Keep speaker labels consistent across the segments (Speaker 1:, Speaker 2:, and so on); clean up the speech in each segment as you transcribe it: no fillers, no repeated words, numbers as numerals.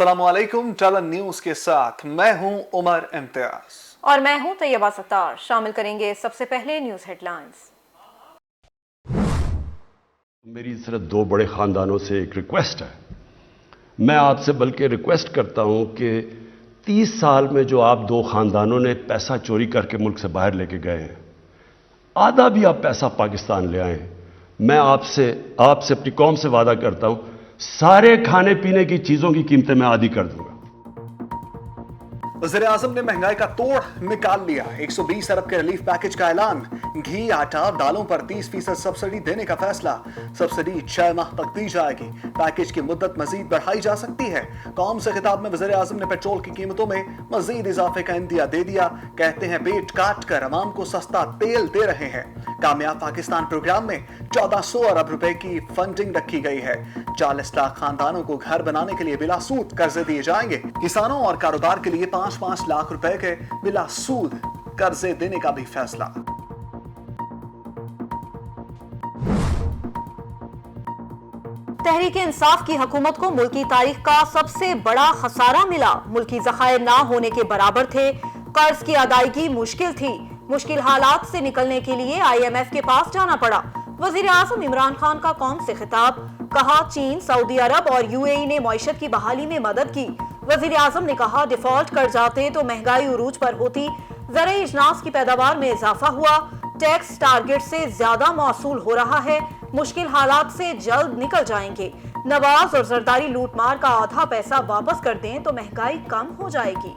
Speaker 1: अस्सलाम वालेकुम। टलन न्यूज के साथ मैं हूं उमर इम्तियाज
Speaker 2: और मैं हूं तैयबा सत्तार। शामिल करेंगे सबसे पहले न्यूज हेडलाइंस।
Speaker 3: मेरी सिर्फ दो बड़े खानदानों से एक रिक्वेस्ट है। मैं आपसे बल्कि रिक्वेस्ट करता हूं कि 30 साल में जो आप दो खानदानों ने पैसा चोरी करके मुल्क से बाहर लेके गए हैं, आधा भी आप पैसा पाकिस्तान ले आए। मैं आपसे अपनी कौम से वादा करता हूं, सारे खाने पीने की चीजों की कीमतें मैं आधी कर दूंगा।
Speaker 1: वज़ीर आज़म ने महंगाई का तोड़ निकाल लिया। 120 अरब के रिलीफ पैकेज का ऐलान। घी, आटा, दालों पर 30% सब्सिडी देने का फैसला। सब्सिडी 6 माह तक दी जाएगी। पैकेज की मुद्दत मजीद बढ़ाई जा सकती है। कौम से खिताब में वज़ीर आज़म ने पेट्रोल की कीमतों में मजीद इजाफे का इंदिया दे दिया। कहते हैं पेट काट कर अवाम को सस्ता तेल दे रहे हैं। कामयाब पाकिस्तान प्रोग्राम में 1400 अरब रुपए की फंडिंग रखी गई है। 40 लाख खानदानों को घर बनाने के लिए बिला सूद कर्जे दिए जाएंगे। किसानों और कारोबार के लिए 5-5 लाख रुपए के बिला सूद कर्जे देने का भी फैसला।
Speaker 2: तहरीक इंसाफ की हुकूमत को मुल्की तारीख का सबसे बड़ा खसारा मिला। मुल्की ज़खायर ना होने के बराबर थे। कर्ज की अदायगी मुश्किल थी। मुश्किल हालात से निकलने के लिए IMF के पास जाना पड़ा। वजीर आजम इमरान खान का कौम से खिताब। कहा चीन, सऊदी अरब और UAE ने मईशत की बहाली में मदद की। वजीर आजम ने कहा डिफॉल्ट कर जाते तो महंगाई उरूज पर होती। ज़राई इजनास की पैदावार में इजाफा हुआ। टैक्स टारगेट से ज्यादा मौसूल हो रहा है। मुश्किल हालात से जल्द निकल जाएंगे। नवाज और जरदारी लूटमार का आधा पैसा वापस कर दें तो महंगाई कम हो जाएगी।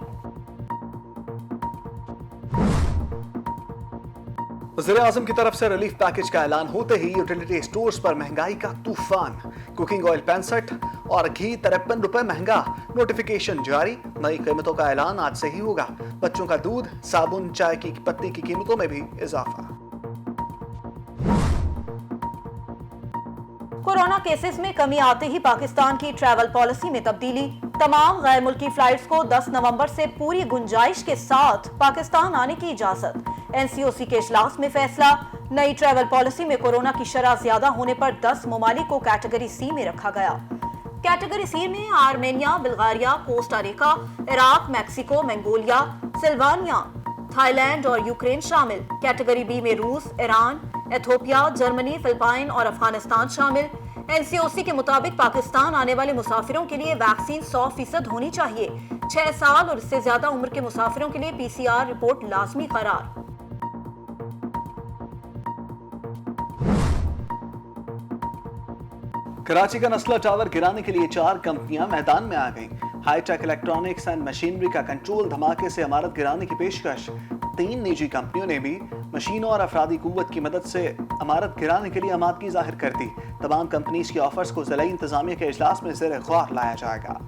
Speaker 1: वज़ीर आज़म की तरफ से रिलीफ पैकेज का ऐलान होते ही यूटिलिटी स्टोर्स पर महंगाई का तूफान। कुकिंग ऑयल 65 और घी 53 रुपए महंगा। नोटिफिकेशन जारी। नई कीमतों का ऐलान आज से ही होगा। बच्चों का दूध, साबुन, चाय की पत्ती की कीमतों में भी इजाफा।
Speaker 2: कोरोना केसेस में कमी आते ही पाकिस्तान की ट्रैवल पॉलिसी में तब्दीली। तमाम गैर मुल्की फ्लाइट्स को 10 नवंबर से पूरी गुंजाइश के साथ पाकिस्तान आने की इजाजत। NCOC के इजलास में फैसला। नई ट्रैवल पॉलिसी में कोरोना की शरह ज्यादा होने पर 10 ममालिक को कैटेगरी C में रखा गया। कैटेगरी C में Armenia, Bulgaria, Costa Rica, Iraq, Mexico, Mongolia, Sylvania, Thailand और यूक्रेन शामिल। कैटेगरी B में रूस, ईरान, एथोपिया, जर्मनी, फिलिपाइन और अफगानिस्तान शामिल। NCOC के मुताबिक पाकिस्तान आने वाले मुसाफिरों के लिए वैक्सीन 100% होनी चाहिए। 6 साल और इससे ज्यादा उम्र के मुसाफिरों के लिए PCR रिपोर्ट लाजमी करार।
Speaker 1: कराची का नस्ला टावर गिराने के लिए 4 कंपनियां मैदान में आ गईं। हाईटेक इलेक्ट्रॉनिक्स एंड मशीनरी का कंट्रोल धमाके से इमारत गिराने की पेशकश। 3 निजी कंपनियों ने भी मशीनों और अफरादी कुव्वत की मदद से इमारत गिराने के लिए आमादगी जाहिर कर दी। तमाम कंपनीज के ऑफर्स को ज़िला इंतजामिया के इजलास में ज़ेर गौर लाया जाएगा।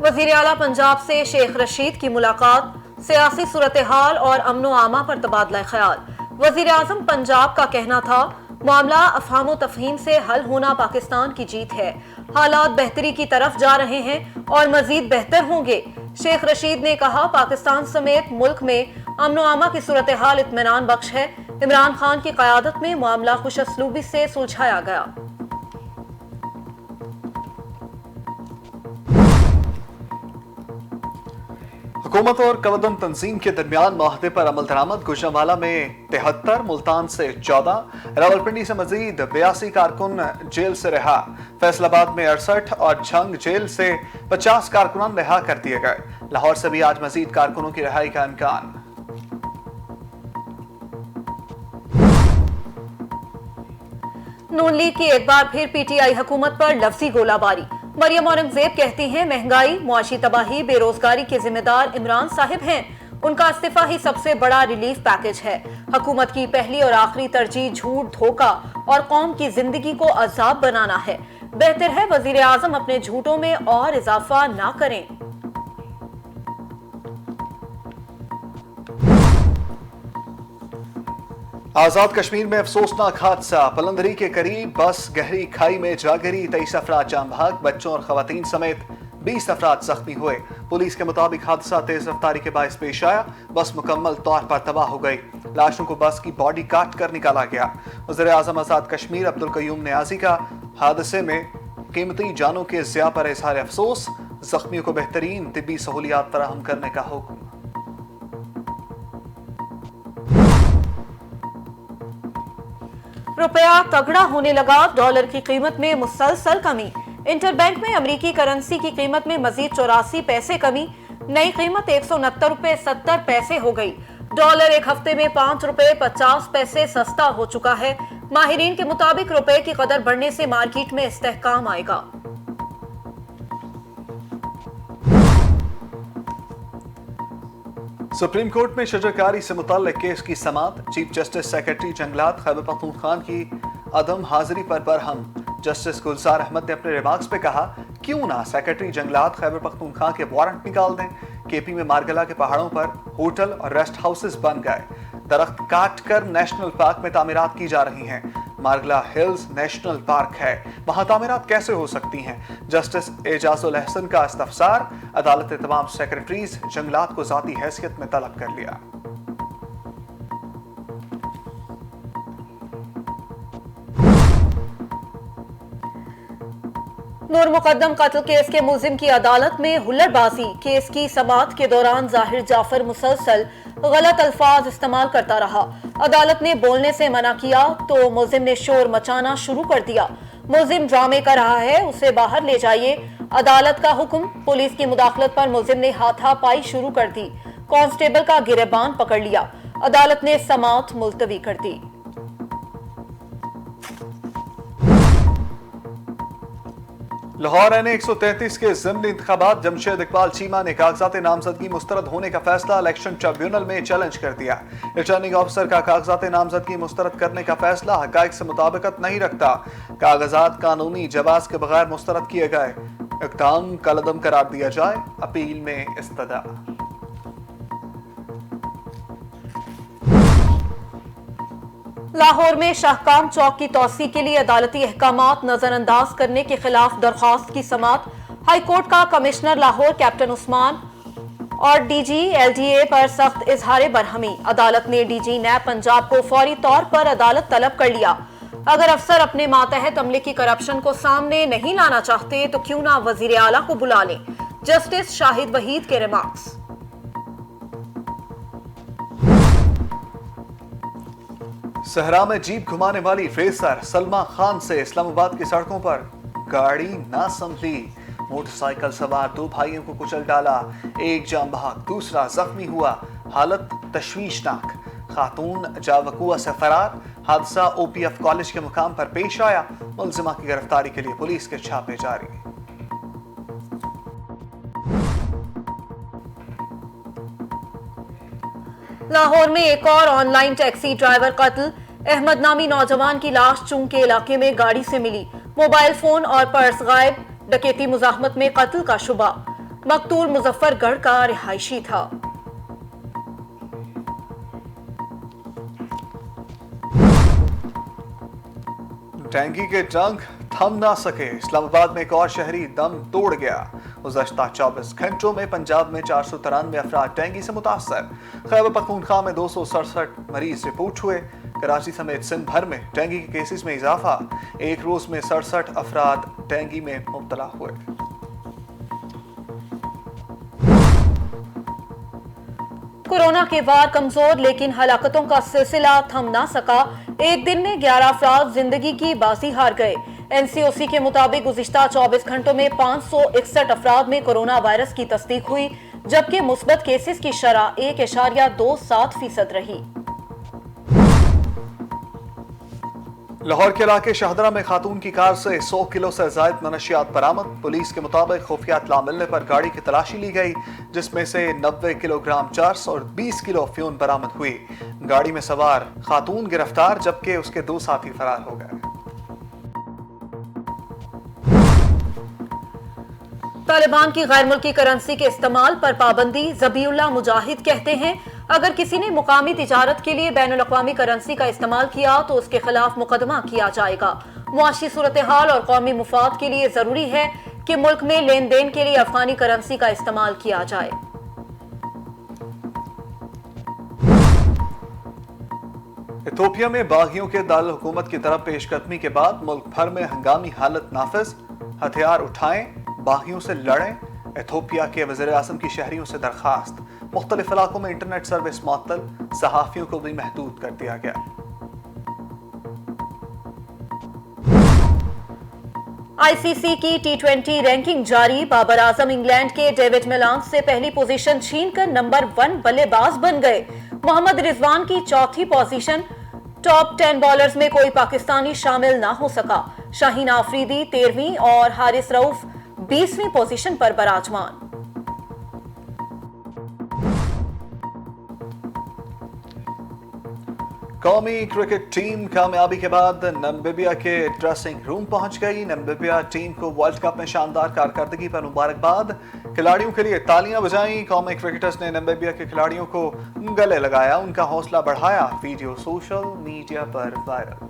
Speaker 2: वजीर आला पंजाब से शेख रशीद की मुलाकात। सियासी सूरत हाल और अमनो आमा पर तबादला ख्याल। वजीर आजम पंजाब का कहना था मामला अफहाम तफहीम से हल होना पाकिस्तान की जीत है। हालात बेहतरी की तरफ जा रहे हैं और मजीद बेहतर होंगे। शेख रशीद ने कहा पाकिस्तान समेत मुल्क में अमनो आमा की सूरत हाल इत्मीनान बख्श है। इमरान खान की क़यादत में मामला खुशअस्लूबी से सुलझाया गया।
Speaker 1: हुकूमत और कवदम तंजीम के दरमियान माहदे पर अमल दरामद। गुजरांवाला में 73, मुल्तान से 14, रावलपिंडी से मजीद 82 कारकुन जेल से रिहा। फैसलाबाद में 68 और झंग जेल से 50 कारकुनान रिहा कर दिए गए। लाहौर से भी आज मजीद कारकुनों की रिहाई का इम्कान।
Speaker 2: नून लीग की एक बार फिर PTI हुकूमत पर लफ्जी गोलाबारी। मरियम औरंगजेब कहती हैं महंगाई, मुआशी तबाही, बेरोजगारी के जिम्मेदार इमरान साहिब हैं। उनका इस्तीफा ही सबसे बड़ा रिलीफ पैकेज है। हुकूमत की पहली और आखिरी तरजीह झूठ, धोखा और कौम की जिंदगी को अजाब बनाना है। बेहतर है वजीर आजम अपने झूठों में और इजाफा ना करें।
Speaker 1: आजाद कश्मीर में अफसोसनाक हादसा। पलंदरी के करीब बस गहरी खाई में जा गिरी। 23 अफराद जान बहक। बच्चों और खवातीन समेत 20 अफराद जख्मी हुए। पुलिस के मुताबिक हादसा तेज रफ्तारी के बायस पेश आया। बस मुकम्मल तौर पर तबाह हो गई। लाशों को बस की बॉडी काट कर निकाला गया। वज़ीर आज़म आज़ाद कश्मीर अब्दुल कयूम नियाज़ी का हादसे में कीमती जानों के ज़िया पर इज़हार अफसोस, जख्मियों को बेहतरीन तिब्बी सहूलियात फराहम करने का हुक्म।
Speaker 2: रुपया तगड़ा होने लगा, डॉलर की कीमत में मुसलसल कमी। इंटरबैंक में अमेरिकी करेंसी की कीमत में मजीद 84 पैसे कमी, नई कीमत 169 रुपए 70 पैसे हो गई। डॉलर एक हफ्ते में 5 रुपए 50 पैसे सस्ता हो चुका है। माहिरीन के मुताबिक रुपए की कदर बढ़ने से मार्केट में इस्तेहकाम आएगा।
Speaker 1: सुप्रीम कोर्ट में शजरकारी से मुताल्लिक केस की समाअत। चीफ जस्टिस सेक्रेटरी जंगलात खैबर पख्तूनख्वा की अदम हाजिरी पर बरहम। जस्टिस गुलजार अहमद ने अपने रिमार्क्स पे कहा, क्यों ना सेक्रेटरी जंगलात खैबर पख्तूनख्वा के वारंट निकाल दें। केपी में मारगला के पहाड़ों पर होटल और रेस्ट हाउसेस बन गए। दरख्त काट कर नेशनल पार्क में तामीरात की जा रही हैं। मारगला हिल्स नेशनल पार्क है, वहां तामीरात कैसे हो सकती हैं। जस्टिस एजाजुल अहसन का इस्तफसार। अदालत ने तमाम सेक्रेटरीज जंगलात को जाती हैसियत में तलब कर लिया।
Speaker 2: नूर मुकद्दम कत्ल केस के मुलजिम की अदालत में हुल्लड़बाजी। केस की समाअत के दौरान जाहिर जाफर मुसलसल गलत अल्फाज इस्तेमाल करता रहा। अदालत ने बोलने से मना किया तो मुलजिम ने शोर मचाना शुरू कर दिया। मुलजिम ड्रामे कर रहा है, उसे बाहर ले जाइए। अदालत का हुक्म। पुलिस की मुदाखलत पर मुलजिम ने हाथापाई शुरू कर दी। कांस्टेबल का गिरेबान पकड़ लिया। अदालत ने समाअत मुलतवी कर दी।
Speaker 1: लाहौर N133 के ज़िमनी इंतखाबात। जमशेद इकबाल चीमा ने कागजात नामजदगी मुस्तरद होने का फैसला इलेक्शन ट्रिब्यूनल में चैलेंज कर दिया। रिटर्निंग ऑफिसर का कागजात नामजदगी मुस्तरद करने का फैसला हकायक से मुताबिकत नहीं रखता। कागजात कानूनी जवाज के बगैर मुस्तरद किए गए। इक़दाम कलअदम करार दिया जाए। अपील में इस्तदा।
Speaker 2: लाहौर में शाहकाम चौक की तौसी के लिए अदालती अहकामात नजरअंदाज करने के खिलाफ दरख्वास्त की समाअत। हाई कोर्ट का कमिश्नर लाहौर कैप्टन उस्मान और डीजी LDA पर सख्त इजहार बरहमी। अदालत ने डीजी नैब पंजाब को फौरी तौर पर अदालत तलब कर लिया। अगर अफसर अपने मातहत अमले की करप्शन को सामने नहीं लाना चाहते तो क्यों ना वजीर आला को बुला लें। जस्टिस शाहिद वहीद के रिमार्क्स।
Speaker 1: सहरा में जीप घुमाने वाली रेसर सलमा खान से इस्लामाबाद की सड़कों पर गाड़ी ना संभली। मोटरसाइकिल सवार 2 भाइयों को कुचल डाला। एक जान बहक, दूसरा जख्मी हुआ। हालत तशवीशनाक। खातून जावकुआ से फरार। हादसा OPF कॉलेज के मुकाम पर पेश आया। मुलजिमा की गिरफ्तारी के लिए पुलिस के छापे जारी।
Speaker 2: लाहौर में एक और ऑनलाइन टैक्सी ड्राइवर कत्ल। अहमद नामी नौजवान की लाश चुंग के इलाके में गाड़ी से मिली। मोबाइल फोन और पर्स गायब। डकैती मुजाहमत में कत्ल का शुबा। मकतूल मुजफ्फरगढ़ का रिहायशी था।
Speaker 1: डेंगू के जंग थम ना सके। इस्लामाबाद में एक और शहरी दम तोड़ गया। गुज़श्ता 24 घंटों में पंजाब में 493 अफराद डेंगू से मुतासर। खैबर पख्तूनख्वा में 267 मरीज रिपोर्ट हुए। कराची समेत सिंध भर में डेंगू के केसेस में इजाफा। एक रोज में 67 अफराद डेंगू में मुब्तला हुए।
Speaker 2: कोरोना के वार कमजोर, लेकिन हलाकतों का सिलसिला थम ना सका। एक दिन में 11 अफराद जिंदगी की बाजी हार गए। NCOC के मुताबिक गुज़िश्ता 24 घंटों में 561 अफराद में कोरोना वायरस की तस्दीक हुई, जबकि मुस्बत केसेस की शरह 1.27% रही।
Speaker 1: लाहौर के इलाके शाहदरा में खातून की कार से 100 किलो से जायद मनशियात बरामद। पुलिस के मुताबिक खुफिया इत्तला मिलने पर गाड़ी की तलाशी ली गई, जिसमें से 90 किलोग्राम चर्स और 20 किलो अफ्यून बरामद हुई। गाड़ी में सवार खातून गिरफ्तार, जबकि उसके 2 साथी फरार हो गए।
Speaker 2: तालिबान की गैर मुल्की करेंसी के इस्तेमाल पर पाबंदी। ज़बीउल्लाह मुजाहिद कहते हैं, अगर किसी ने मुकामी तिजारत के लिए बैनुल अक़वामी करेंसी का इस्तेमाल किया तो उसके खिलाफ मुकदमा किया जाएगा। मुआशी सूरत हाल और कौमी मुफाद के लिए जरूरी है कि मुल्क में लेन देन के लिए अफगानी करेंसी का इस्तेमाल किया जाए।
Speaker 1: ایتھوپیا میں باغیوں کے دارالحکومت کی طرف پیش قدمی کے بعد ملک بھر میں ہنگامی حالت نافذ، ہتھیار اٹھائیں، باغیوں سے لڑیں، ایتھوپیا کے وزیر اعظم کی شہریوں سے درخواست، مختلف علاقوں میں انٹرنیٹ سروس معطل، صحافیوں کو بھی محدود کر دیا گیا۔
Speaker 2: آئی سی سی کی T20 رینکنگ جاری، بابر اعظم انگلینڈ کے ڈیوڈ ملان سے پہلی پوزیشن چھین کر نمبر 1 بلے باز بن گئے۔ محمد رضوان کی چوتھی پوزیشن، ٹاپ 10 بالرز میں کوئی پاکستانی شامل نہ ہو سکا۔ شاہین آفریدی 13ویں اور حارث رؤف 20ویں پوزیشن پر براجمان۔
Speaker 1: قومی کرکٹ ٹیم کامیابی کے بعد نمبیبیا کے ڈریسنگ روم پہنچ گئی۔ نمبیبیا ٹیم کو ورلڈ کپ میں شاندار کارکردگی پر مبارکباد، کھلاڑیوں کے لیے تالیاں بجائیں۔ قومی کرکٹرز نے نمبیبیا کے کھلاڑیوں کو گلے لگایا، ان کا حوصلہ بڑھایا، ویڈیو سوشل میڈیا پر وائرل۔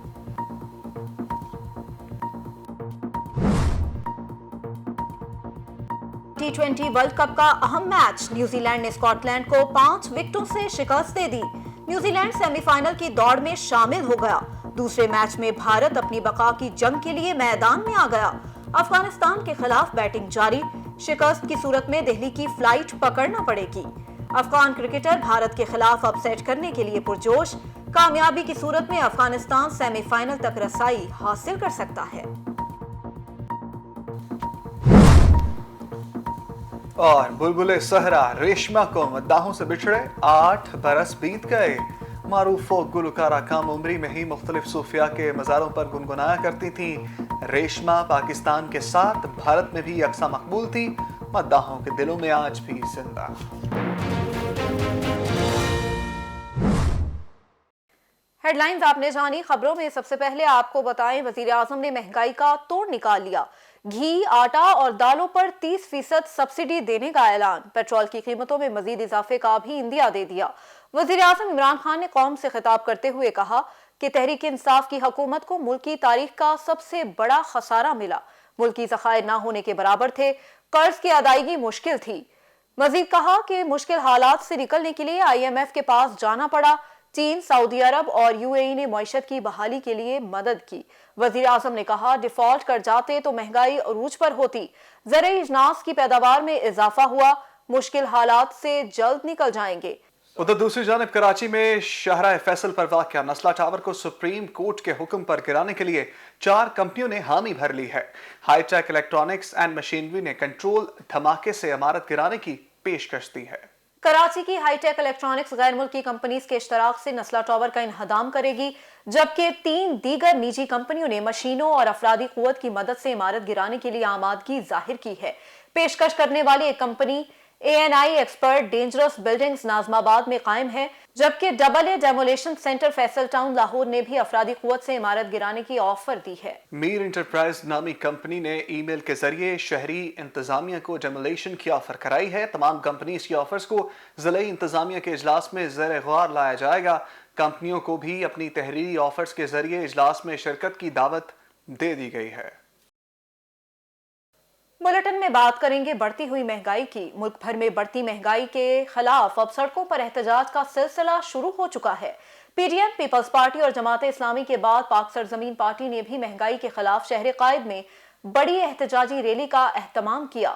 Speaker 2: T20 ورلڈ کپ کا اہم میچ، نیوزی لینڈ نے اسکاٹ لینڈ کو 5 وکٹوں سے شکست دے دی۔ نیوزی لینڈ سیمی فائنل کی دوڑ میں شامل ہو گیا۔ دوسرے میچ میں بھارت اپنی بقا کی جنگ کے لیے میدان میں آ گیا۔ افغانستان کے خلاف بیٹنگ جاری، شکست کی صورت میں دہلی کی فلائٹ پکڑنا پڑے گی۔ افغان کرکٹر بھارت کے خلاف اپ سیٹ کرنے کے لیے پرجوش، کامیابی کی صورت میں افغانستان سیمی فائنل تک رسائی حاصل کر سکتا ہے۔
Speaker 1: اور بلبل صحرا ریشما کو مداحوں سے بچھڑے 8 برس بیت گئے۔ معروف فوک گلوکارہ کم عمری میں ہی مختلف صوفیاء کے مزاروں پر گنگنایا کرتی تھیں۔ ریشما پاکستان کے ساتھ بھارت میں بھی یکساں مقبول تھی، مداحوں کے دلوں میں آج بھی زندہ۔
Speaker 2: ہیڈ لائنز آپ نے جانی، خبروں میں سب سے پہلے آپ کو بتائیں وزیر اعظم نے مہنگائی کا توڑ نکال لیا۔ گھی، آٹا اور دالوں پر 30% سبسڈی دینے کا اعلان، پیٹرول کی قیمتوں میں مزید اضافے کا بھی عندیہ دے دیا۔ وزیر اعظم عمران خان نے قوم سے خطاب کرتے ہوئے کہا کہ تحریک انصاف کی حکومت کو ملکی تاریخ کا سب سے بڑا خسارہ ملا، ملکی ذخائر نہ ہونے کے برابر تھے، قرض کی ادائیگی مشکل تھی۔ مزید کہا کہ مشکل حالات سے نکلنے کے لیے IMF کے پاس جانا پڑا، چین، سعودی عرب اور UAE نے معیشت کی بحالی کے لیے مدد کی۔ وزیر اعظم نے کہا ڈیفالٹ کر جاتے تو مہنگائی عروج پر ہوتی، زرعی اجناس کی پیداوار میں اضافہ ہوا، مشکل حالات سے جلد نکل جائیں گے۔
Speaker 1: ادھر دوسری جانب کراچی میں شاہراہ فیصل پر واقع نسلہ ٹاور کو سپریم کورٹ کے حکم پر گرانے کے لیے 4 کمپنیوں نے حامی بھر لی ہے۔ High tech electronics and machinery نے کنٹرول دھماکے سے عمارت گرانے کی پیشکش دی ہے۔
Speaker 2: کراچی کی ہائی ٹیک الیکٹرانکس غیر ملکی کمپنیز کے اشتراک سے نسلہ ٹاور کا انہدام کرے گی، جبکہ 3 دیگر نجی کمپنیوں نے مشینوں اور افرادی قوت کی مدد سے عمارت گرانے کے لیے آمادگی ظاہر کی ہے۔ پیشکش کرنے والی ایک company ANI expert dangerous buildings Nazimabad میں قائم ہے، جبکہ AA demolition centre Faisal town Lahore نے بھی افرادی قوت سے عمارت گرانے کی آفر دی ہے۔
Speaker 1: میر انٹرپرائز نامی کمپنی نے ای میل کے ذریعے شہری انتظامیہ کو ڈیمولیشن کی آفر کرائی ہے۔ تمام کمپنیز کی آفرز کو ضلعی انتظامیہ کے اجلاس میں زیر غور لایا جائے گا۔ کمپنیوں کو بھی اپنی تحریری آفرز کے ذریعے اجلاس میں شرکت کی دعوت دے دی گئی ہے۔
Speaker 2: بلیٹن میں بات کریں گے بڑھتی ہوئی مہنگائی کی۔ ملک بھر میں بڑھتی مہنگائی کے خلاف اب سڑکوں پر احتجاج کا سلسلہ شروع ہو چکا ہے۔ PDM، پیپلز پارٹی اور جماعت اسلامی کے بعد پاک سرزمین پارٹی نے بھی مہنگائی کے خلاف شہر قائد میں بڑی احتجاجی ریلی کا اہتمام کیا،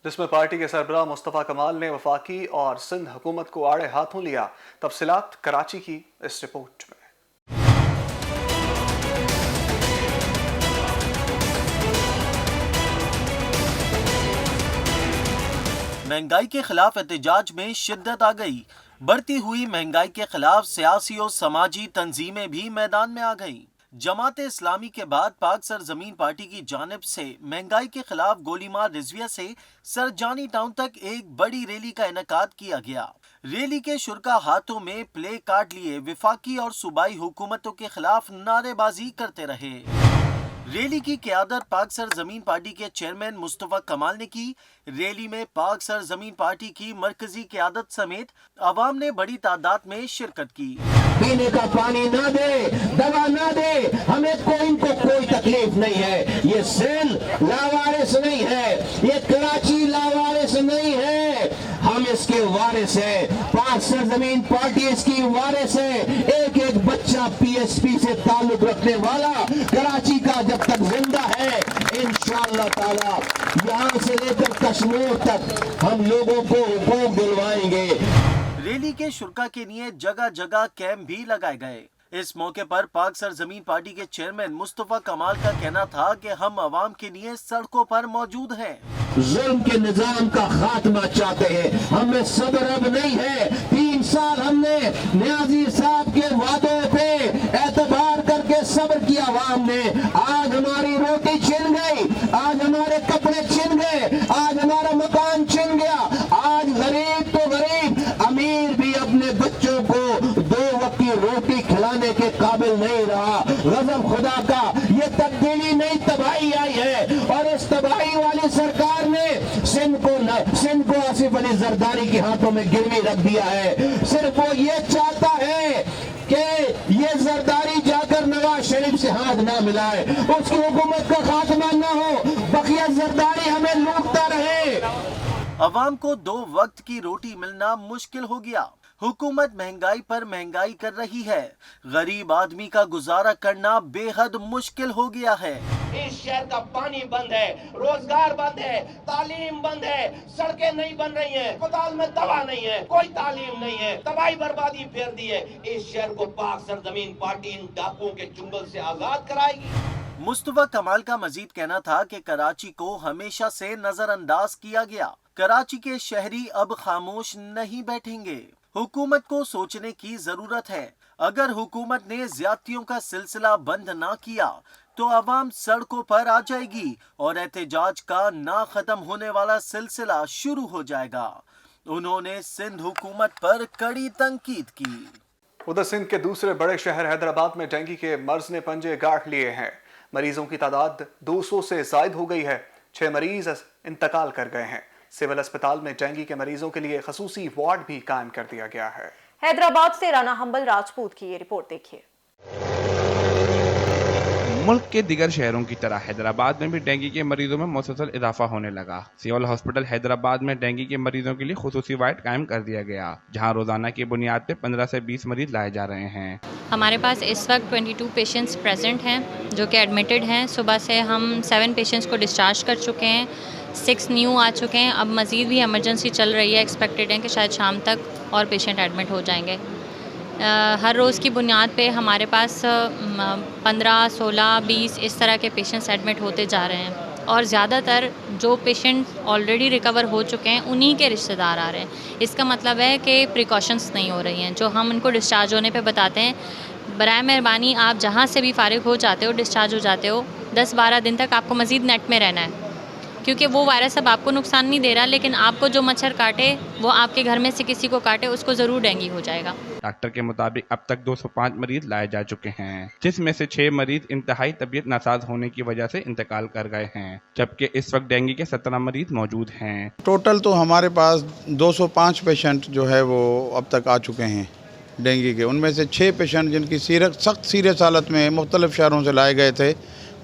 Speaker 1: جس میں پارٹی کے سربراہ مصطفیٰ کمال نے وفاقی اور سندھ حکومت کو آڑے ہاتھوں لیا۔ تفصیلات کراچی کی اس رپورٹ میں۔
Speaker 4: مہنگائی کے خلاف احتجاج میں شدت آ گئی۔ بڑھتی ہوئی مہنگائی کے خلاف سیاسی اور سماجی تنظیمیں بھی میدان میں آ گئیں۔ جماعت اسلامی کے بعد پاک سرزمین پارٹی کی جانب سے مہنگائی کے خلاف گولی مار رضویہ سے سرجانی ٹاؤن تک ایک بڑی ریلی کا انعقاد کیا گیا۔ ریلی کے شرکا ہاتھوں میں پلے کارڈ لیے وفاقی اور صوبائی حکومتوں کے خلاف نعرے بازی کرتے رہے۔ ریلی کی قیادت پاک سرزمین پارٹی کے چیئرمین مصطفیٰ کمال نے کی۔ ریلی میں پاک سرزمین پارٹی کی مرکزی قیادت سمیت عوام نے بڑی تعداد میں شرکت کی۔
Speaker 5: پینے کا پانی نہ دے، دوا نہ دے، ہمیں ان کو کوئی تکلیف نہیں ہے۔ یہ سندھ لاوارث نہیں ہے، یہ کراچی لاوارث نہیں ہے، ہم اس کے وارث ہیں۔ पाक सरजमीन पार्टी इसकी वारिस है। एक एक बच्चा PSP से ताल्लुक रखने वाला कराची का जब तक जिंदा है, इंशाअल्लाह ताला यहाँ से लेकर कश्मीर तक हम लोगों को हुकूक दिलवाएंगे।
Speaker 4: रैली के शुरा के लिए जगह जगह कैंप भी लगाए गए। इस मौके पर पाक सरजमीन पार्टी के चेयरमैन मुस्तफा कमाल का कहना था कि हम अवाम के लिए सड़कों पर मौजूद हैं।
Speaker 5: जुल्म के निजाम का खात्मा चाहते हैं, हमें सब्र अब नहीं है। 3 साल हमने न्याजी साहब के वादों पे एतबार करके सब्र किया अवाम ने। आज हमारी रोटी छिन गई, आज हमारे कपड़े छिन गए, आज हमारा मकान छिन गया। आज गरीब तो गरीब, अमीर भी अपने बच्चों को 2 वक्त की रोटी खिलाने के काबिल नहीं रहा। गजब खुदा का ये तब्दीली नहीं, तबाही आई है। और इस तबाही वाली सरकार ने सिंध को आसिफ अली जरदारी के हाथों में गिरवी रख दिया है। सिर्फ वो ये चाहता है कि ये जरदारी जाकर नवाज शरीफ से हाथ ना मिलाए, उसकी हुकूमत का खात्मा ना हो, बकिया जरदारी हमें लूटता रहे।
Speaker 4: अवाम को 2 वक्त की रोटी मिलना मुश्किल हो गया। हुकूमत महंगाई पर महंगाई कर रही है। गरीब आदमी का गुजारा करना बेहद मुश्किल हो गया है।
Speaker 5: इस शहर का पानी बंद है, रोजगार बंद है, तालीम बंद है, सड़कें नहीं बन रही हैं, अस्पताल में दवा नहीं है, कोई तालीम नहीं है, तबाही बर्बादी फेर दी है। इस शहर को पाक सरजमीन पार्टी इन डाकुओं के चुंगल से आजाद कराएगी।
Speaker 4: मुस्तफा कमाल का मजीद कहना था कि कराची को हमेशा से नजरअंदाज किया गया। कराची के शहरी अब खामोश नहीं बैठेंगे। हुकूमत को सोचने की जरूरत है। अगर हुकूमत ने ज्यादतियों का सिलसिला बंद ना किया तो अवाम सड़कों पर आ जाएगी और एहतजाज का ना खत्म होने वाला सिलसिला शुरू हो जाएगा। उन्होंने सिंध हुकूमत पर कड़ी तंकीद की।
Speaker 1: उधर सिंध के दूसरे बड़े शहर हैदराबाद में डेंगू के मर्ज ने पंजे गांठ लिए हैं। मरीजों की तादाद 200 से जायद हो गई है। 6 मरीज इंतकाल कर गए हैं। सिविल अस्पताल में डेंगू के मरीजों के लिए खसूसी वार्ड भी कायम कर दिया गया है।
Speaker 2: हैदराबाद से राना हम्बल राजपूत की ये रिपोर्ट देखिए।
Speaker 6: मुल्क के दिगर शहरों की तरह हैदराबाद में भी डेंगू के मरीजों में मुसलसल इजाफा होने लगा। सिविल हॉस्पिटल हैदराबाद में डेंगू के मरीजों के लिए खुसूसी वार्ड कायम कर दिया गया, जहां रोजाना की बुनियाद पे 15 से 20 मरीज लाए जा रहे हैं।
Speaker 7: हमारे पास इस वक्त 22 पेशेंट्स प्रेजेंट हैं जो कि एडमिटेड हैं। सुबह से हम 7 पेशेंट्स को डिस्चार्ज कर चुके हैं, 6 न्यू आ चुके हैं। अब मज़ीद भी इमरजेंसी चल रही है। एक्सपेक्टेड है कि शायद शाम तक और पेशेंट एडमिट हो जाएंगे। हर रोज़ की बुनियाद पे हमारे पास 15, 16, 20 इस तरह के पेशेंट्स एडमिट होते जा रहे हैं और ज़्यादातर जो पेशेंट ऑलरेडी रिकवर हो चुके हैं उन्हीं के रिश्तेदार आ रहे हैं। इसका मतलब है कि प्रिकॉशंस नहीं हो रही हैं जो हम उनको डिस्चार्ज होने पे बताते हैं। बराए मेहरबानी आप जहाँ से भी फारिग हो जाते हो, डिस्चार्ज हो जाते हो, 10-12 दिन तक आपको मज़ीद नेट में रहना है, क्योंकि वो वायरस अब आपको नुकसान नहीं दे रहा, लेकिन आपको जो मच्छर काटे वो आपके घर में से किसी को काटे उसको ज़रूर डेंगू हो जाएगा।
Speaker 6: डॉक्टर के मुताबिक अब तक 205 मरीज लाए जा चुके हैं, जिसमें से 6 मरीज इंतहाई तबीयत नासाज होने की वजह से इंतकाल कर गए हैं, जबकि इस वक्त डेंगू के 17 मरीज मौजूद हैं।
Speaker 8: टोटल तो हमारे पास 205 पेशेंट जो है वो अब तक आ चुके हैं डेंगू के। उनमें से 6 पेशेंट जिनकी सख्त सीरियस हालत में मुख्तलिफ शहरों से लाए गए थे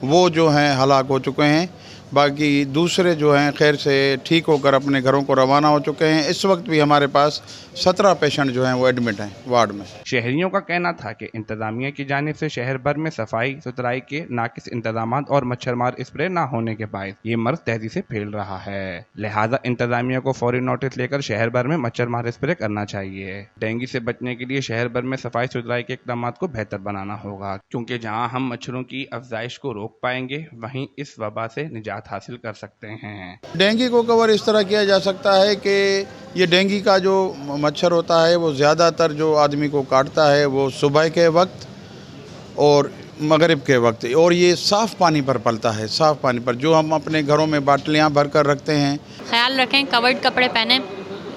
Speaker 8: वो जो हैं हलाक हो चुके हैं। बाकी दूसरे जो हैं खैर से ठीक होकर अपने घरों को रवाना हो चुके हैं। इस वक्त भी हमारे पास 17 पेशेंट जो हैं वो एडमिट हैं वार्ड में।
Speaker 6: शहरियों का कहना था कि इंतजामिया की जानिब से शहर भर में सफाई सुथराई के नाकिस इंतजाम और मच्छरमार स्प्रे न होने के बायस ये मर्ज तेजी से फैल रहा है। लिहाजा इंतजामिया को फौरी नोटिस लेकर शहर भर में मच्छरमार स्प्रे करना चाहिए। डेंगू से बचने के लिए शहर भर में सफाई सुथराई के इक़दाम को बेहतर बनाना होगा, क्योंकि जहाँ हम मच्छरों की अफजाइश को रोक पाएंगे वहीं इस वबा से निजात हासिल कर सकते हैं।
Speaker 8: डेंगू को कवर इस तरह किया जा सकता है कि ये डेंगू का जो मच्छर होता है वो ज़्यादातर जो आदमी को काटता है वो सुबह के वक्त और मगरिब के वक्त, और ये साफ़ पानी पर पलता है। साफ़ पानी पर जो हम अपने घरों में बाटलियाँ भर कर रखते हैं।
Speaker 7: ख्याल रखें, कवर्ड कपड़े पहने,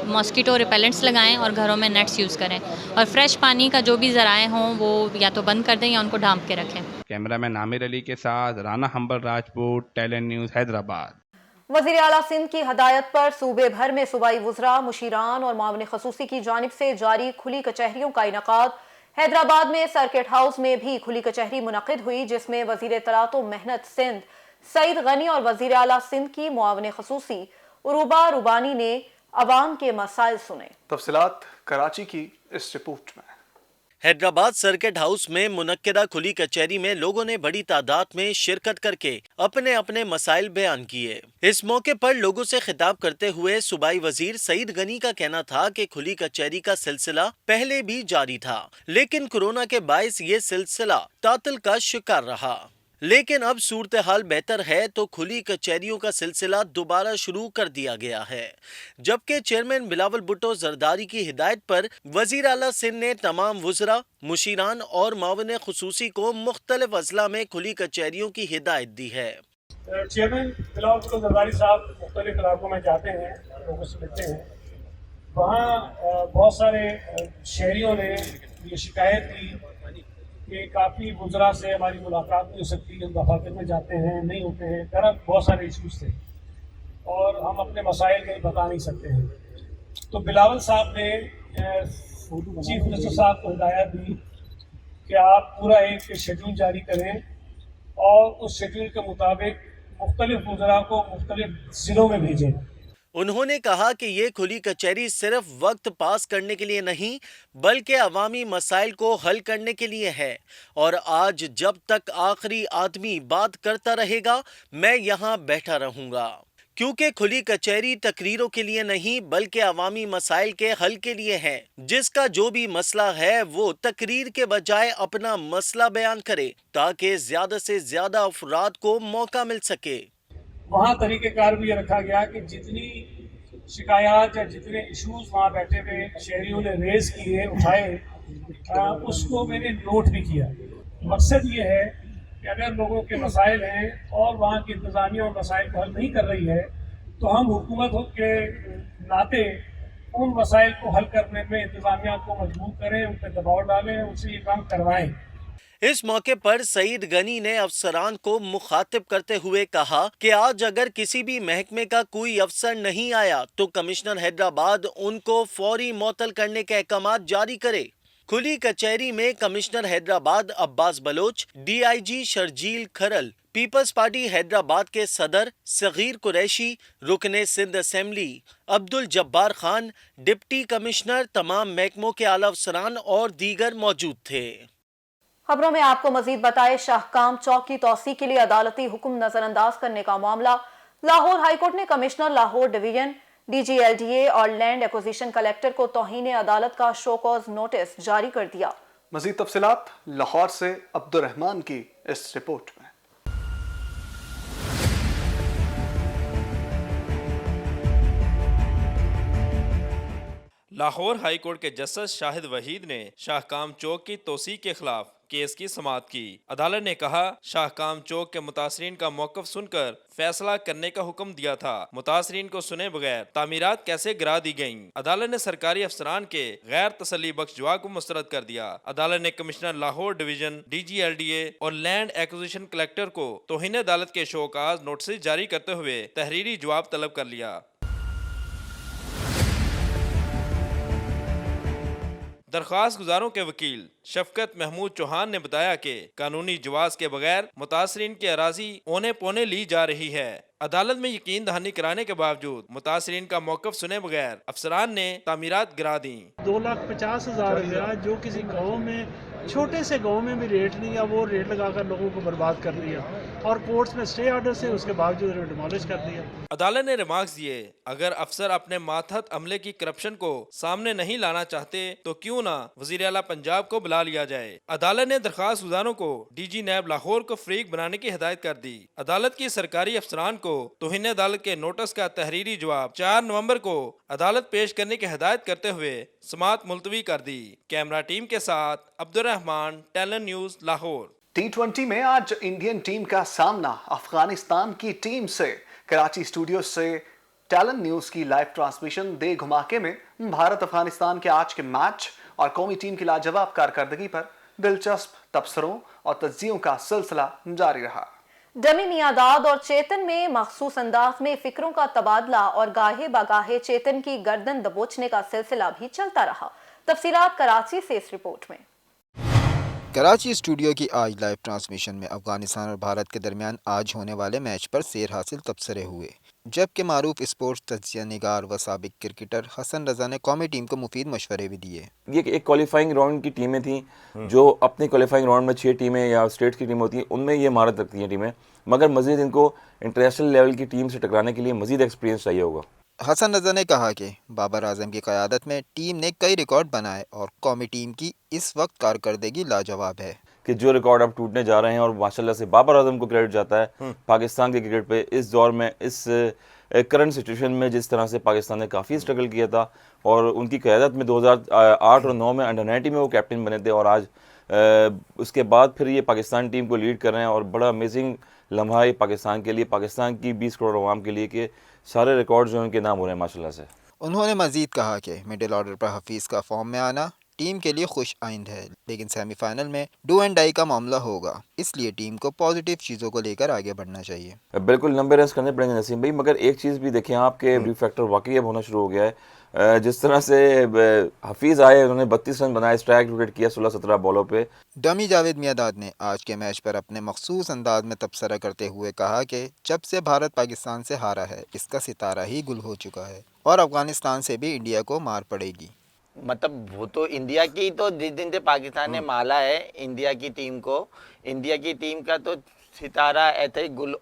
Speaker 7: मॉस्किटो रिपेलेंट्स लगाएं और घरों में नेट्स यूज़ करें, और फ्रेश पानी का जो भी ज़राए हों वो या तो बंद कर दें या उनको ढांप के रखें।
Speaker 6: कैमरामैन आमिर अली के साथ Rana humble Rajput, talent news Hyderabad.
Speaker 2: वज़ीर आला सिंध की हदायत पर सूबे भर में सूबाई वज़रा, मुशीरान और मामले खसूसी की जानिब से जारी खुली कचहरियों का इनकाद। हैदराबाद में सर्किट हाउस में भी खुली कचहरी मुनक़िद हुई, जिसमें वज़ीर इत्तलात व मेहनत सिंध सईद गनी और वज़ीर आला सिंध की मुआविन खसूसी उरूबा रुबानी ने عوام کے مسائل سنیں۔
Speaker 1: تفصیلات کراچی کی اس رپورٹ میں۔
Speaker 4: حیدرآباد سرکٹ ہاؤس میں منعقدہ کھلی کچہری میں لوگوں نے بڑی تعداد میں شرکت کر کے اپنے اپنے مسائل بیان کیے۔ اس موقع پر لوگوں سے خطاب کرتے ہوئے صوبائی وزیر سعید غنی کا کہنا تھا کہ کھلی کچہری کا سلسلہ پہلے بھی جاری تھا، لیکن کورونا کے باعث یہ سلسلہ تعطل کا شکار رہا، لیکن اب صورتحال بہتر ہے تو کھلی کچہریوں کا سلسلہ دوبارہ شروع کر دیا گیا ہے، جبکہ چیئرمین بلاول بھٹو زرداری کی ہدایت پر وزیر اعلیٰ سندھ نے تمام وزراء، مشیران اور معاون خصوصی کو مختلف اضلاع میں کھلی کچہریوں کی ہدایت دی ہے۔
Speaker 9: چیئرمین بلاول بھٹو زرداری صاحب مختلف علاقوں میں جاتے ہیں، لوگوں سے ملتے ہیں، وہاں بہت سارے شہریوں نے یہ شکایت کی کہ کافی وزراء سے ہماری ملاقات نہیں ہو سکتی، ہم دفاتر میں جاتے ہیں نہیں ہوتے ہیں، طرح بہت سارے ایشوز تھے اور ہم اپنے مسائل کہیں بتا نہیں سکتے ہیں۔ تو بلاول صاحب نے چیف منسٹر صاحب کو ہدایت دی کہ آپ پورا ایک شیڈول جاری کریں اور اس شیڈول کے مطابق مختلف وزراء کو مختلف ضلعوں میں بھیجیں۔
Speaker 4: انہوں نے کہا کہ یہ کھلی کچہری صرف وقت پاس کرنے کے لیے نہیں بلکہ عوامی مسائل کو حل کرنے کے لیے ہے، اور آج جب تک آخری آدمی بات کرتا رہے گا میں یہاں بیٹھا رہوں گا، کیونکہ کھلی کچہری تقریروں کے لیے نہیں بلکہ عوامی مسائل کے حل کے لیے ہے۔ جس کا جو بھی مسئلہ ہے وہ تقریر کے بجائے اپنا مسئلہ بیان کرے تاکہ زیادہ سے زیادہ افراد کو موقع مل سکے۔
Speaker 9: وہاں طریقہ کار بھی یہ رکھا گیا کہ جتنی شکایات یا جتنے ایشوز وہاں بیٹھے ہوئے شہریوں نے ریز کیے اٹھائے، اس کو میں نے نوٹ بھی کیا۔ مقصد یہ ہے کہ اگر لوگوں کے مسائل ہیں اور وہاں کی انتظامیہ اور مسائل کو حل نہیں کر رہی ہے تو ہم حکومت کے ناطے ان مسائل کو حل کرنے میں انتظامیہ کو مجبور کریں، ان پہ دباؤ ڈالیں، ان سے یہ کام کروائیں۔
Speaker 4: اس موقع پر سعید غنی نے افسران کو مخاطب کرتے ہوئے کہا کہ آج اگر کسی بھی محکمے کا کوئی افسر نہیں آیا تو کمشنر حیدرآباد ان کو فوری معطل کرنے کے احکامات جاری کرے۔ کھلی کچہری میں commissioner Hyderabad Abbas Baloch, D I G Sharjeel Kharal, Peoples Party Hyderabad کے صدر صغیر قریشی، رکن سندھ اسمبلی عبد الجبار خان، ڈپٹی کمشنر، تمام محکموں کے اعلی افسران اور دیگر موجود تھے۔
Speaker 2: خبروں میں آپ کو مزید بتائے، شاہکام چوک کی توسیع کے لیے عدالتی حکم نظر انداز کرنے کا معاملہ۔ لاہور ہائی کورٹ نے commissioner Lahore division, D G L D A اور لینڈ ایکوزیشن کلیکٹر کو توہین عدالت کا شو کاز نوٹس جاری کر دیا۔
Speaker 1: مزید تفصیلات لاہور سے عبد الرحمان کی اس رپورٹ میں۔
Speaker 10: لاہور ہائی کورٹ کے جسٹس شاہد وحید نے شاہکام چوک کی توسیع کے خلاف کیس کی سماعت کی۔ عدالت نے کہا شاہکام چوک کے متاثرین کا موقف سن کر فیصلہ کرنے کا حکم دیا تھا، متاثرین کو سنے بغیر تعمیرات کیسے گرا دی گئیں۔ عدالت نے سرکاری افسران کے غیر تسلی بخش جواب کو مسترد کر دیا۔ عدالت نے commissioner Lahore division, D G L D A اور لینڈ ایکوزیشن کلیکٹر کو توہین عدالت کے شوکاز نوٹسز جاری کرتے ہوئے تحریری جواب طلب کر لیا۔ درخواست گزاروں کے وکیل شفقت محمود چوہان نے بتایا کہ قانونی جواز کے بغیر متاثرین کی اراضی اونے پونے لی جا رہی ہے۔ عدالت میں یقین دہانی کرانے کے باوجود متاثرین کا موقف سنے بغیر افسران نے تعمیرات گرا دیں۔
Speaker 11: 2,50,000 روپیہ جو کسی گاؤں میں، چھوٹے سے گاؤں میں بھی ریٹ نہیں ہے، وہ ریٹ لگا کر لوگوں کو برباد کر دیا، اور کورٹس میں اسٹے آرڈر سے اس کے باوجود ڈیمالش کر دیا۔
Speaker 10: عدالت نے ریمارکس دیے اگر افسر اپنے ماتحت عملے کی کرپشن کو سامنے نہیں لانا چاہتے تو کیوں نہ وزیر اعلیٰ پنجاب کو بلا لیا جائے۔ عدالت نے درخواست گزاروں کو ڈی جی نیب لاہور کو فریق بنانے کی ہدایت کر دی۔ عدالت کی سرکاری افسران کو توہین عدالت کے نوٹس کا تحریری جواب 4 نومبر کو عدالت پیش کرنے کی ہدایت کرتے ہوئے سماعت ملتوی کر دی۔ کیمرہ ٹیم کے ساتھ عبد الرحمان، ٹیلن نیوز، لاہور۔
Speaker 1: T20 میں آج انڈین ٹیم کا سامنا افغانستان کی ٹیم سے۔ کراچی اسٹوڈیو سے ٹیلن نیوز کی لائیو ٹرانسمیشن دے گھماکے میں بھارت افغانستان کے آج کے میچ اور قومی ٹیم کی لاجواب کارکردگی پر دلچسپ تبصروں اور تجزیوں کا سلسلہ جاری رہا۔
Speaker 2: ڈمی میاداد اور چیتن میں مخصوص انداز میں فکروں کا تبادلہ اور گاہے بگاہے چیتن کی گردن دبوچنے کا سلسلہ بھی چلتا رہا۔ تفصیلات کراچی سے اس رپورٹ میں۔
Speaker 12: کراچی اسٹوڈیو کی آج لائیو ٹرانسمیشن میں افغانستان اور بھارت کے درمیان آج ہونے والے میچ پر سیر حاصل تبصرے ہوئے۔ جبکہ معروف اسپورٹس تجزیہ نگار و سابق کرکٹر حسن رضا نے قومی ٹیم کو مفید مشورے بھی دیے۔
Speaker 13: یہ ایک کوالیفائنگ راؤنڈ کی ٹیمیں تھیں جو اپنی کوالیفائنگ راؤنڈ میں 6 ٹیمیں یا اسٹیٹس کی ٹیم ہوتی ہیں، ان میں یہ مہارت رکھتی ہیں ٹیمیں، مگر مزید ان کو انٹرنیشنل لیول کی ٹیم سے ٹکرانے کے لیے مزید ایکسپیرینس چاہیے ہوگا۔
Speaker 12: حسن رضا نے کہا کہ بابر اعظم کی قیادت میں ٹیم نے کئی ریکارڈ بنائے اور قومی ٹیم کی اس وقت کارکردگی لاجواب ہے
Speaker 13: کہ جو ریکارڈ اب ٹوٹنے جا رہے ہیں، اور ماشاءاللہ سے بابر اعظم کو کریڈٹ جاتا ہے پاکستان کے کرکٹ پہ اس دور میں، اس کرنٹ سچویشن میں جس طرح سے پاکستان نے کافی اسٹرگل کیا تھا، اور ان کی قیادت میں 2008 اور 9 میں انڈر 90 میں وہ کیپٹن بنے تھے، اور آج اس کے بعد پھر یہ پاکستان ٹیم کو لیڈ کر رہے ہیں، اور بڑا امیزنگ لمحہ ہے پاکستان کے لیے، پاکستان کی 20 کروڑ عوام کے لیے کہ سارے ریکارڈ جو ان کے نام ہو رہے ہیں ماشاءاللہ سے۔
Speaker 12: انہوں نے مزید کہا کہ مڈل آرڈر پر حفیظ کا فارم میں آنا ٹیم کے لیے خوش آئند ہے، لیکن سیمی فائنل میں ڈو اینڈ ڈائی کا معاملہ ہوگا، اس لیے ٹیم کو پازیٹیو چیزوں کو لے کر آگے بڑھنا چاہیے۔
Speaker 13: بالکل لمبے رنز کرنے پڑیں گے نسیم بھائی، مگر ایک چیز بھی دیکھیں آپ کے ریو فیکٹر واقعی اب ہونا شروع ہو گیا ہے۔ جس طرح سے حفیظ آئے، انہوں نے 32 رن بنائے، اسٹرائک وکٹ کیا 16-17 بالوں پہ۔
Speaker 12: ڈمی جاوید میاداد نے آج کے میچ پر اپنے مخصوص انداز میں تبصرہ کرتے ہوئے کہا کہ جب سے بھارت پاکستان سے ہارا ہے اس کا ستارہ ہی گل ہو چکا ہے، اور افغانستان سے بھی انڈیا کو مار پڑے گی۔
Speaker 14: مطلب وہ تو انڈیا کی، تو جس دن سے پاکستان نے مالا ہے انڈیا کی ٹیم کو، انڈیا کی ٹیم کا تو ستارہ ایسے ہی گل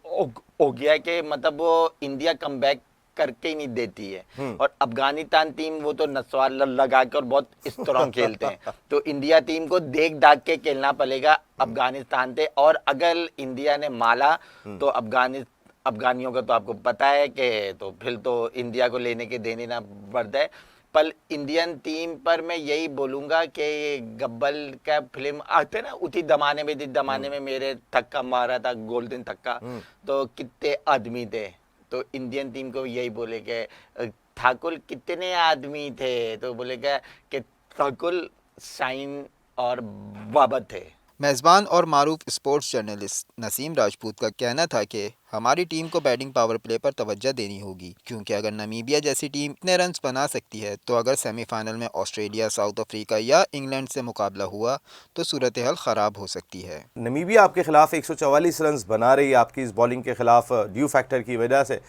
Speaker 14: ہو گیا ہے کہ مطلب وہ انڈیا کم بیک کر کے ہی نہیں دیتی ہے، اور افغانستان ٹیم وہ تو نسوار لگا کر بہت اسٹرانگ کھیلتے ہیں، تو انڈیا ٹیم کو دیکھ داکھ کے کھیلنا پڑے گا افغانستان سے، اور اگر انڈیا نے مالا تو افغانیوں کا تو آپ کو پتہ ہے کہ تو پھر تو انڈیا کو لینے کے دینے نہ پڑتا ہے۔ پر انڈین ٹیم پر میں یہی بولوں گا کہ گبل کا فلم آتے نا، اسی زمانے میں جس زمانے میں میرے تھکا مارا تھا گولڈن تھکا، تو کتنے آدمی تھے، تو انڈین ٹیم کو یہی بولے کہ ٹھاکر کتنے آدمی تھے، تو بولے گا کہ ٹھاکر شاہین اور بابر تھے۔
Speaker 12: میزبان اور معروف اسپورٹس جرنلسٹ نسیم راجپوت کا کہنا تھا کہ ہماری ٹیم کو بیٹنگ پاور پلے پر توجہ دینی ہوگی، کیونکہ اگر نمیبیا جیسی ٹیم اتنے رنز بنا سکتی ہے تو اگر سیمی فائنل میں آسٹریلیا، ساؤتھ افریقہ یا انگلینڈ سے مقابلہ ہوا تو صورتحال خراب ہو سکتی ہے۔
Speaker 15: نمیبیا آپ کے خلاف 144 رنز بنا رہی ہے آپ کی اس بالنگ کے خلاف ڈیو فیکٹر کی وجہ سے،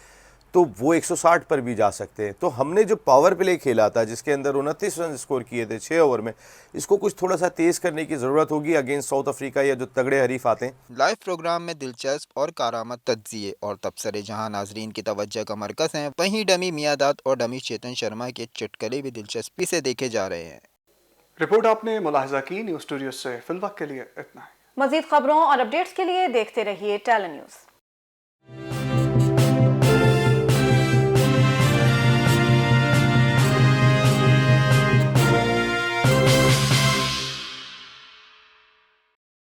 Speaker 15: تو وہ 160 پر بھی جا سکتے ہیں۔ تو ہم نے جو پاور پلے کھیلا تھا جس کے اندر 29 رن اسکور کیے تھے 6 اوور میں، اس کو کچھ تھوڑا سا تیز کرنے کی ضرورت ہوگی اگینسٹ ساؤتھ افریقہ یا جو تگڑے حریف آتے ہیں۔
Speaker 12: لائیو پروگرام میں دلچسپ اور کارآمد تجزیے اور تبصرے جہاں ناظرین کی توجہ کا مرکز ہیں، وہیں ڈمی میاداد اور ڈمی چیتن شرما کے چٹکلے بھی دلچسپی سے دیکھے جا رہے ہیں۔
Speaker 1: رپورٹ آپ نے ملاحظہ کی، نیوز اسٹوڈیو سے فی الوقت کے لیے اتنا ہے۔
Speaker 2: مزید خبروں اور اپڈیٹس کے لیے دیکھتے رہیے ٹیلی نیوز۔